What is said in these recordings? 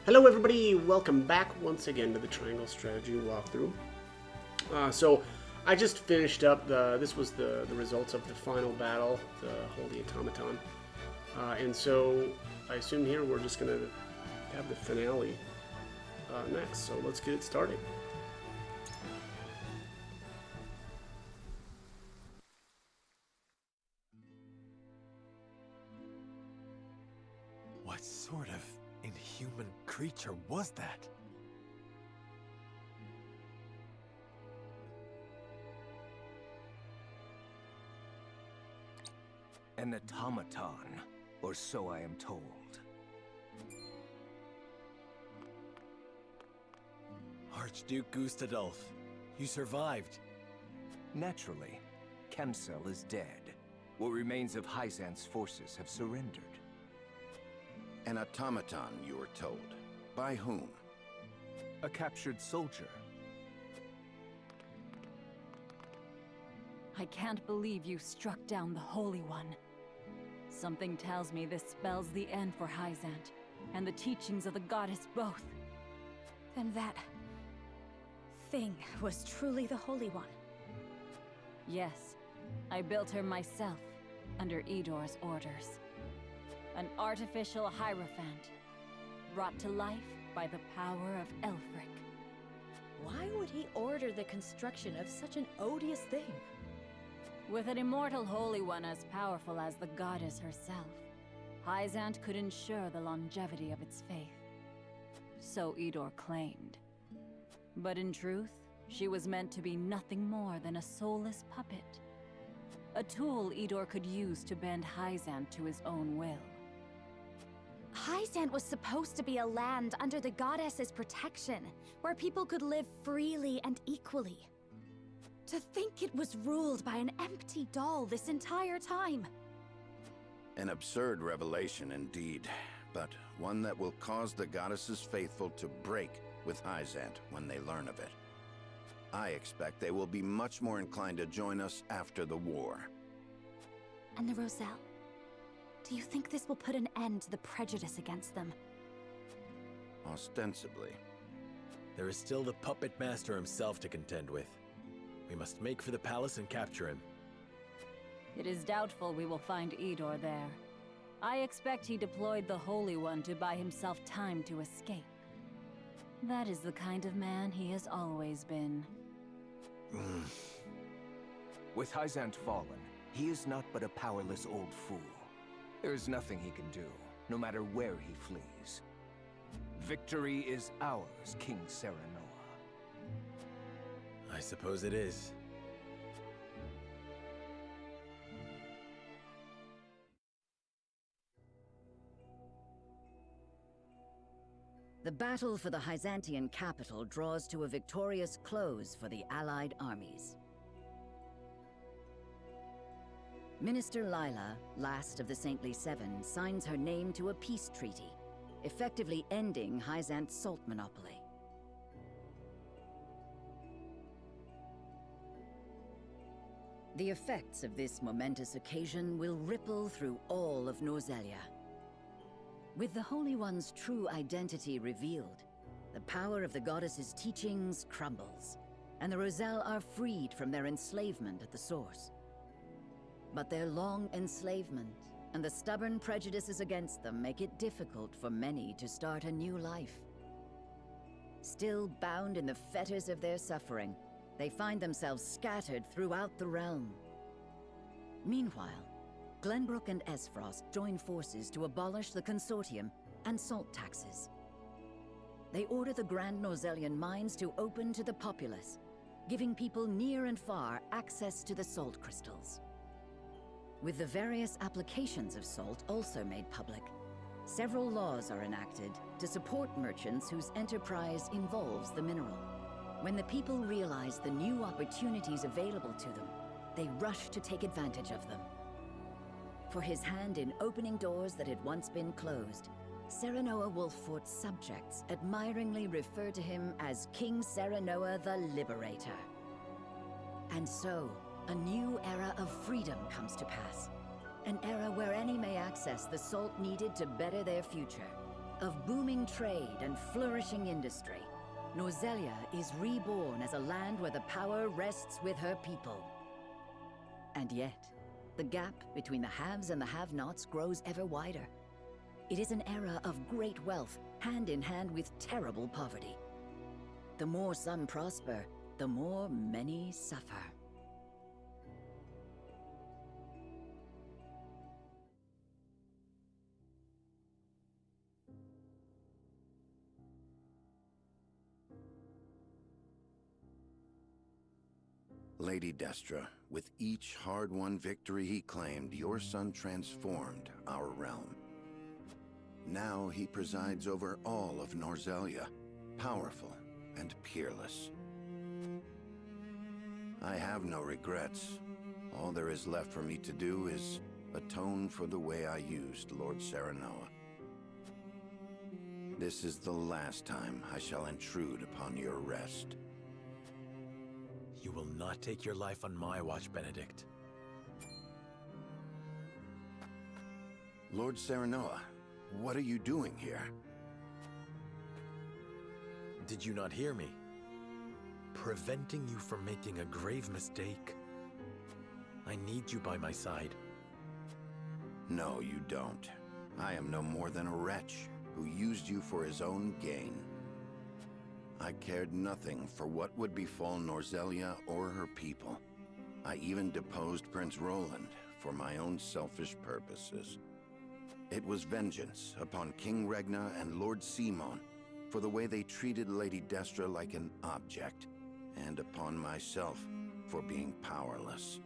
Hello everybody, welcome back once again to the Triangle Strategy walkthrough. So I just finished up this was the results of the final battle, the Holy Automaton. And so I assume here we're just going to have the finale next, so let's get it started. What sort of inhuman creature was that? An automaton, or so I am told. Archduke Gustadolf, you survived. Naturally, Kemsel is dead. What remains of Hyzant's forces have surrendered. An automaton, you were told. By whom? A captured soldier. I can't believe you struck down the Holy One. Something tells me this spells the end for Hyzant, and the teachings of the goddess both. Then that thing was truly the Holy One. Yes, I built her myself, under Idor's orders. An artificial Hierophant, brought to life by the power of Elfric. Why would he order the construction of such an odious thing? With an immortal Holy One as powerful as the goddess herself, Hyzant could ensure the longevity of its faith. So Idor claimed. But in truth, she was meant to be nothing more than a soulless puppet. A tool Idor could use to bend Hyzant to his own will. Hyzant was supposed to be a land under the goddess's protection, where people could live freely and equally. To think it was ruled by an empty doll this entire time. An absurd revelation indeed, but one that will cause the goddess's faithful to break with Hyzant when they learn of it. I expect they will be much more inclined to join us after the war. And the Roselle? Do you think this will put an end to the prejudice against them? Ostensibly. There is still the puppet master himself to contend with. We must make for the palace and capture him. It is doubtful we will find Idor there. I expect he deployed the Holy One to buy himself time to escape. That is the kind of man he has always been. With Hyzant fallen, he is not but a powerless old fool. There is nothing he can do, no matter where he flees. Victory is ours, King Serenoa. I suppose it is. The battle for the Hyzantian capital draws to a victorious close for the Allied armies. Minister Lila, last of the Saintly Seven, signs her name to a peace treaty, effectively ending Hyzant's salt monopoly. The effects of this momentous occasion will ripple through all of Norzelia. With the Holy One's true identity revealed, the power of the goddess's teachings crumbles, and the Roselle are freed from their enslavement at the source. But their long enslavement and the stubborn prejudices against them make it difficult for many to start a new life. Still bound in the fetters of their suffering, they find themselves scattered throughout the realm. Meanwhile, Glenbrook and Esfrost join forces to abolish the consortium and salt taxes. They order the Grand Norzelian mines to open to the populace, giving people near and far access to the salt crystals. With the various applications of salt also made public, several laws are enacted to support merchants whose enterprise involves the mineral. When the people realize the new opportunities available to them, they rush to take advantage of them. For his hand in opening doors that had once been closed, Serenoa Wolffort's subjects admiringly refer to him as King Serenoa the Liberator. And so, a new era of freedom comes to pass. An era where any may access the salt needed to better their future. Of booming trade and flourishing industry, Norzelia is reborn as a land where the power rests with her people. And yet, the gap between the haves and the have-nots grows ever wider. It is an era of great wealth, hand in hand with terrible poverty. The more some prosper, the more many suffer. Lady Destra, with each hard-won victory he claimed, your son transformed our realm. Now he presides over all of Norzelia, powerful and peerless. I have no regrets. All there is left for me to do is atone for the way I used Lord Serenoa. This is the last time I shall intrude upon your rest. You will not take your life on my watch, Benedict. Lord Serenoa, what are you doing here? Did you not hear me? Preventing you from making a grave mistake. I need you by my side. No, you don't. I am no more than a wretch who used you for his own gain. I cared nothing for what would befall Norzelia or her people. I even deposed Prince Roland for my own selfish purposes. It was vengeance upon King Regna and Lord Simon for the way they treated Lady Destra like an object, and upon myself for being powerless.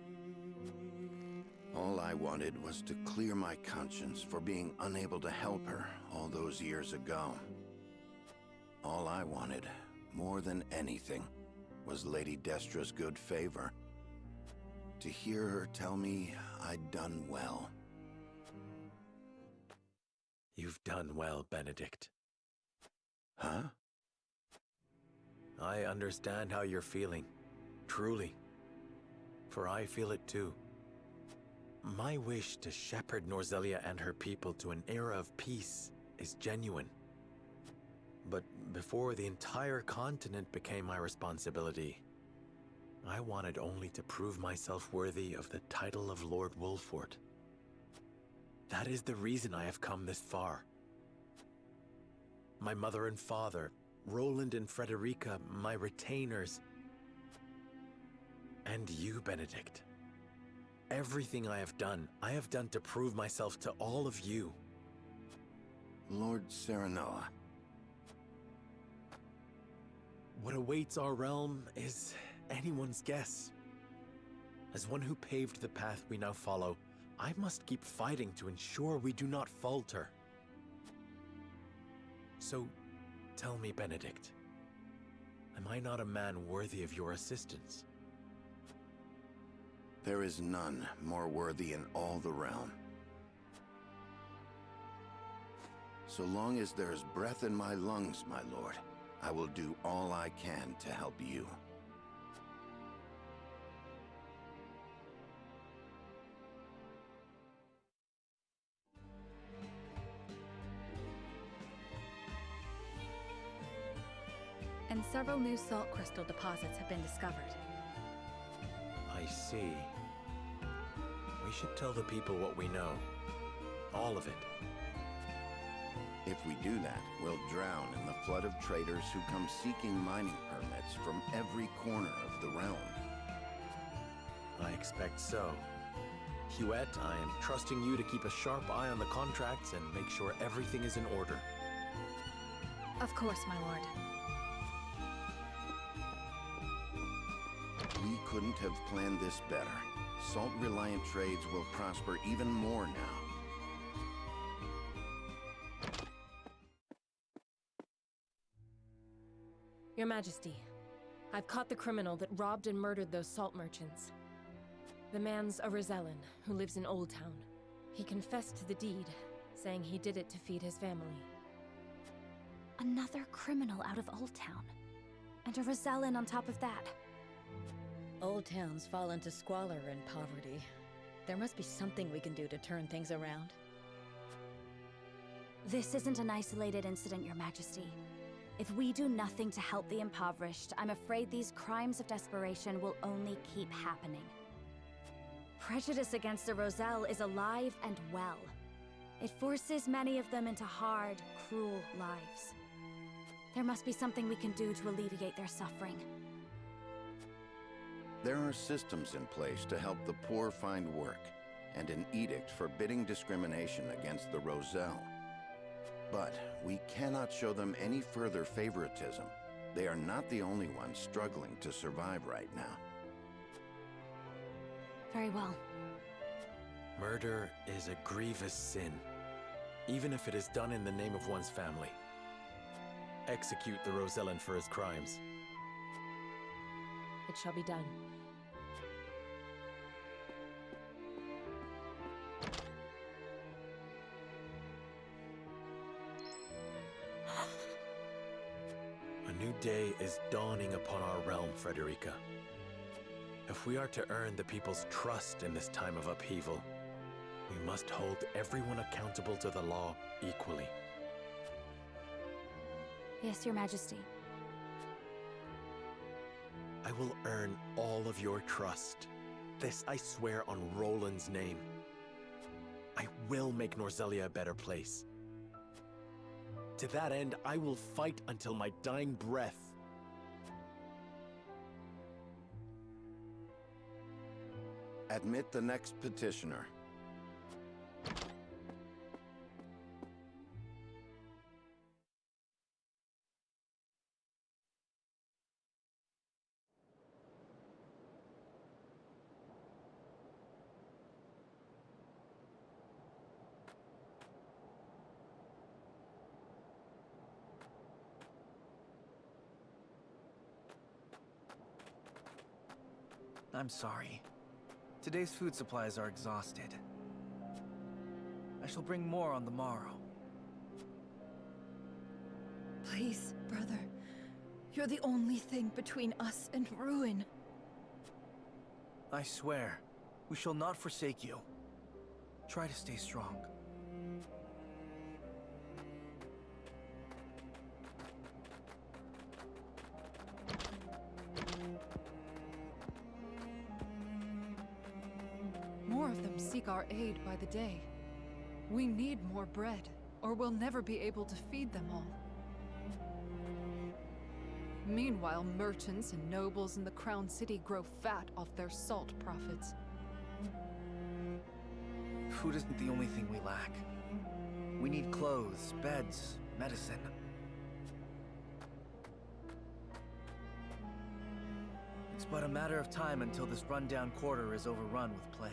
All I wanted was to clear my conscience for being unable to help her all those years ago. All I wanted, more than anything, was Lady Destra's good favor. To hear her tell me I'd done well. You've done well, Benedict. Huh? I understand how you're feeling, truly. For I feel it too. My wish to shepherd Norzelia and her people to an era of peace is genuine. But before the entire continent became my responsibility, I wanted only to prove myself worthy of the title of Lord Wolfort. That is the reason I have come this far. My mother and father, Roland and Frederica, my retainers, and you, Benedict. Everything I have done to prove myself to all of you. Lord Serenoa. What awaits our realm is anyone's guess. As one who paved the path we now follow, I must keep fighting to ensure we do not falter. So, tell me, Benedict, am I not a man worthy of your assistance? There is none more worthy in all the realm. So long as there is breath in my lungs, my lord, I will do all I can to help you. And several new salt crystal deposits have been discovered. I see. We should tell the people what we know. All of it. If we do that, we'll drown in the flood of traders who come seeking mining permits from every corner of the realm. I expect so. Huette, I am trusting you to keep a sharp eye on the contracts and make sure everything is in order. Of course, my lord. We couldn't have planned this better. Salt-reliant trades will prosper even more now. Your Majesty, I've caught the criminal that robbed and murdered those salt merchants. The man's a Rosellan who lives in Old Town. He confessed to the deed, saying he did it to feed his family. Another criminal out of Old Town. And a Rosellan on top of that. Old Town's fallen to squalor and poverty. There must be something we can do to turn things around. This isn't an isolated incident, Your Majesty. If we do nothing to help the impoverished, I'm afraid these crimes of desperation will only keep happening. Prejudice against the Roselle is alive and well. It forces many of them into hard, cruel lives. There must be something we can do to alleviate their suffering. There are systems in place to help the poor find work, and an edict forbidding discrimination against the Roselle. But we cannot show them any further favoritism. They are not the only ones struggling to survive right now. Very well. Murder is a grievous sin, even if it is done in the name of one's family. Execute the Rosellan for his crimes. It shall be done. A new day is dawning upon our realm, Frederica. If we are to earn the people's trust in this time of upheaval, we must hold everyone accountable to the law equally. Yes, Your Majesty. I will earn all of your trust. This I swear on Roland's name. I will make Norzelia a better place. To that end, I will fight until my dying breath. Admit the next petitioner. I'm sorry. Today's food supplies are exhausted. I shall bring more on the morrow. Please, brother. You're the only thing between us and ruin. I swear, we shall not forsake you. Try to stay strong. More of them seek our aid by the day. We need more bread, or we'll never be able to feed them all. Meanwhile, merchants and nobles in the Crown City grow fat off their salt profits. Food isn't the only thing we lack. We need clothes, beds, medicine. It's but a matter of time until this rundown quarter is overrun with plague.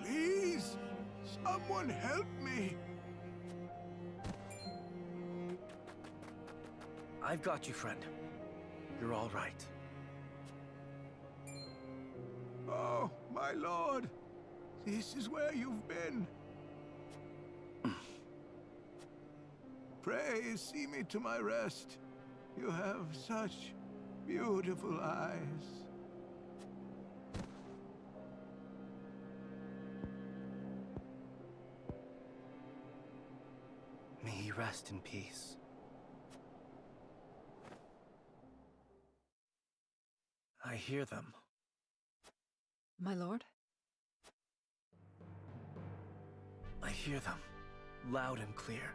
Please, someone help me. I've got you, friend. You're all right. Oh, my lord. This is where you've been. Pray see me to my rest. You have such beautiful eyes. May he rest in peace. I hear them. My lord? I hear them, loud and clear.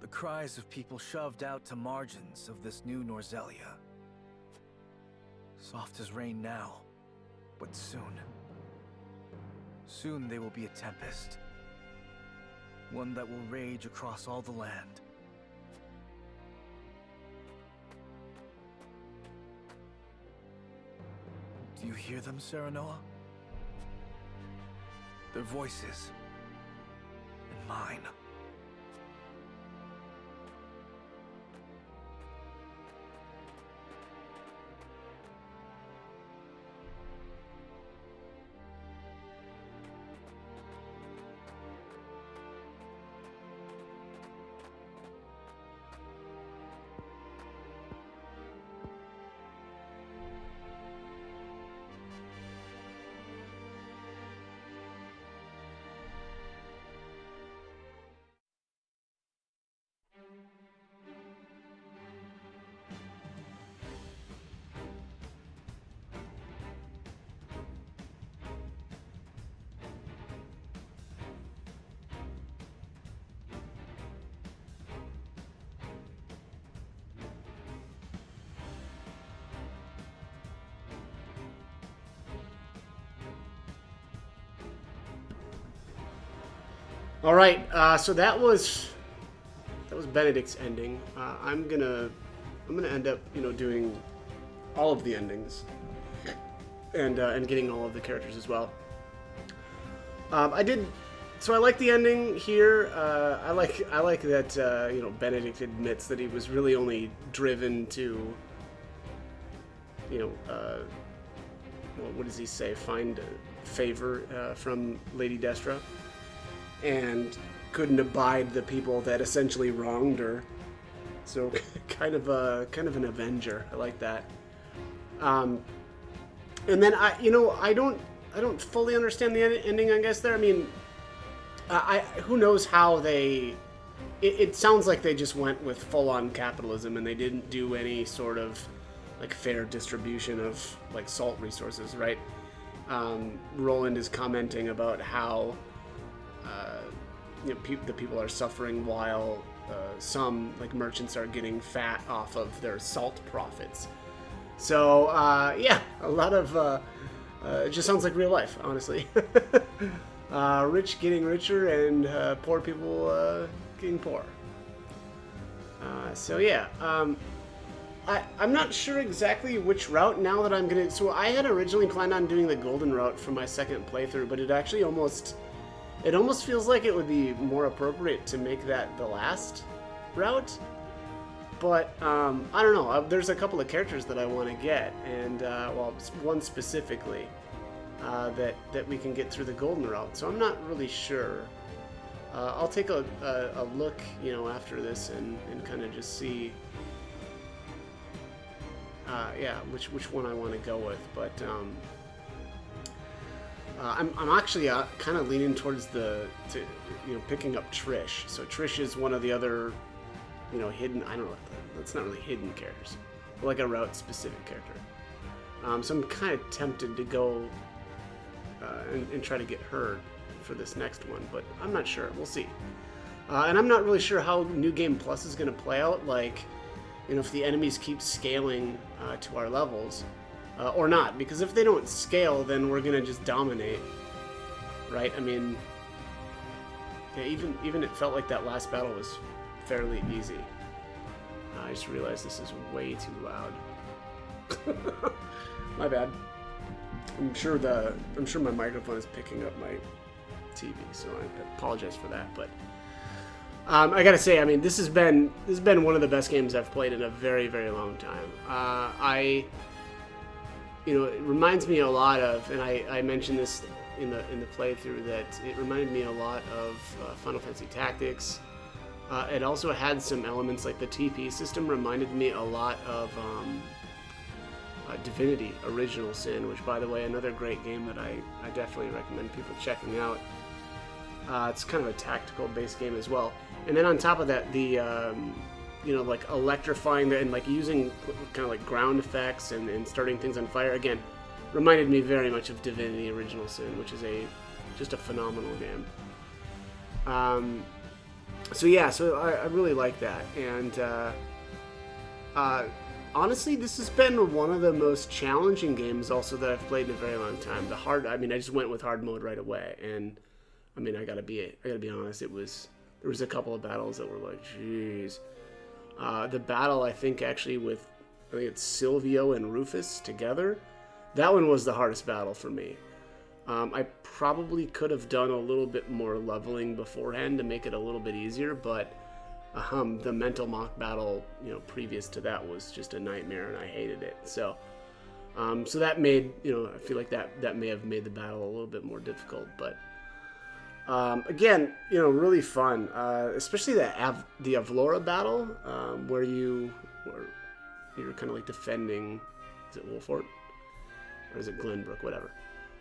The cries of people shoved out to margins of this new Norzelia. Soft as rain now, but soon. Soon they will be a tempest. One that will rage across all the land. Do you hear them, Serenoa? Their voices. And mine. All right, so that was Benedict's ending. I'm gonna end up, doing all of the endings and getting all of the characters as well. So I like the ending here. I like that Benedict admits that he was really only driven to what does he say? Find favor from Lady Destra, and couldn't abide the people that essentially wronged her. So kind of an avenger. I like that. And then I don't fully understand the ending. I guess there. I mean, who knows how they. It sounds like they just went with full-on capitalism and they didn't do any sort of like fair distribution of like salt resources, right? Roland is commenting about how the people are suffering while some like merchants are getting fat off of their salt profits. So yeah, a lot of it just sounds like real life, honestly. Rich getting richer and poor people getting poorer. So yeah, I'm not sure exactly which route now that I'm gonna. So I had originally planned on doing the golden route for my second playthrough, but it actually almost feels like it would be more appropriate to make that the last route. But I don't know. There's a couple of characters that I want to get, and one specifically that we can get through the golden route. So I'm not really sure. I'll take a look, after this and kind of just see. Yeah, which one I want to go with, but I'm actually kind of leaning towards picking up Trish. So Trish is one of the other, hidden. I don't know. That's not really hidden characters, but like a route specific character. So I'm kind of tempted to go and try to get her for this next one, but I'm not sure. We'll see. And I'm not really sure how New Game Plus is going to play out. Like, if the enemies keep scaling to our levels, or not. Because if they don't scale, then we're going to just dominate, right? I mean, yeah, even it felt like that last battle was fairly easy. I just realized this is way too loud. My bad. I'm sure my microphone is picking up my TV, so I apologize for that. But I gotta say, I mean, this has been one of the best games I've played in a very, very long time. It reminds me a lot of, and I mentioned this in the playthrough, that it reminded me a lot of Final Fantasy Tactics. It also had some elements like the TP system reminded me a lot of Divinity Original Sin, which, by the way, another great game that I definitely recommend people checking out. It's kind of a tactical based game as well. And then on top of that, the like electrifying and like using kind of like ground effects and starting things on fire again reminded me very much of Divinity Original Sin, which is just a phenomenal game. So yeah, so I really like that, and honestly, this has been one of the most challenging games also that I've played in a very long time. I just went with hard mode right away, and I mean, I gotta be honest, there was a couple of battles that were like, jeez. The battle, I think it's Silvio and Rufus together. That one was the hardest battle for me. I probably could have done a little bit more leveling beforehand to make it a little bit easier, but the mental mock battle, previous to that was just a nightmare, and I hated it. So that made, I feel like that may have made the battle a little bit more difficult, but again, really fun, especially the Avlora battle, where you're kind of like defending, is it Wolfort? Or is it Glenbrook? Whatever.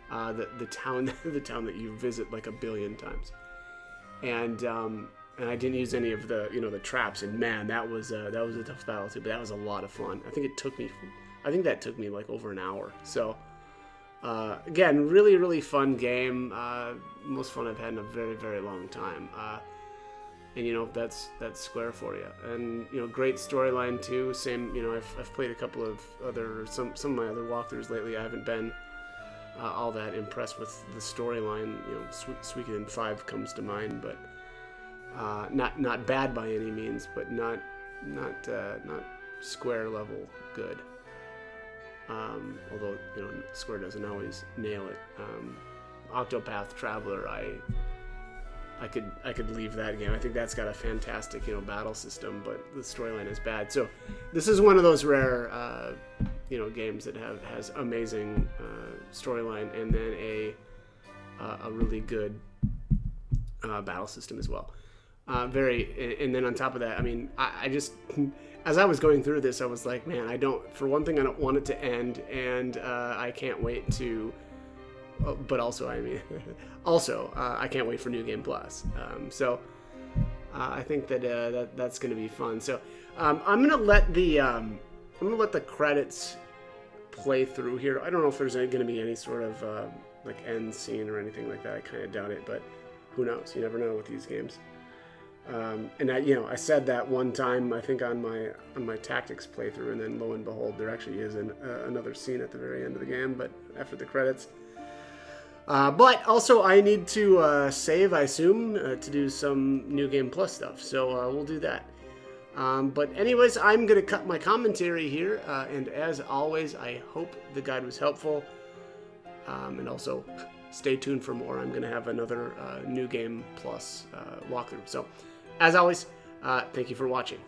The town that you visit like a billion times. And I didn't use any of the, the traps, and man, that was a tough battle too, but that was a lot of fun. I think that took me like over an hour. So, again, really, really fun game. Most fun I've had in a very, very long time. And that's Square for you. And great storyline too. Same, I've played a couple of some of my other walkthroughs lately. I haven't been all that impressed with the storyline. You know, Suikoden 5 comes to mind, but not bad by any means, but not Square level good. Although, you know, Square doesn't always nail it. Octopath Traveler, I could leave that game. I think that's got a fantastic, you know, battle system, but the storyline is bad. So this is one of those rare you know, games that has amazing storyline and then a really good battle system as well. And then on top of that, I mean, I just, as I was going through this, I was like, man, for one thing, I don't want it to end, and I can't wait to, but also, I mean, I can't wait for New Game Plus. So I think that's going to be fun. So I'm gonna let the credits play through here. I don't know if there's going to be any sort of like end scene or anything like that. I kind of doubt it, but who knows? You never know with these games. And I said that one time, I think on my tactics playthrough, and then lo and behold, there actually is another scene at the very end of the game, but after the credits. But also, I need to save, I assume, to do some New Game Plus stuff. So we'll do that. But anyways, I'm going to cut my commentary here. And as always, I hope the guide was helpful. And also, stay tuned for more. I'm going to have another New Game Plus walkthrough. So, as always, thank you for watching.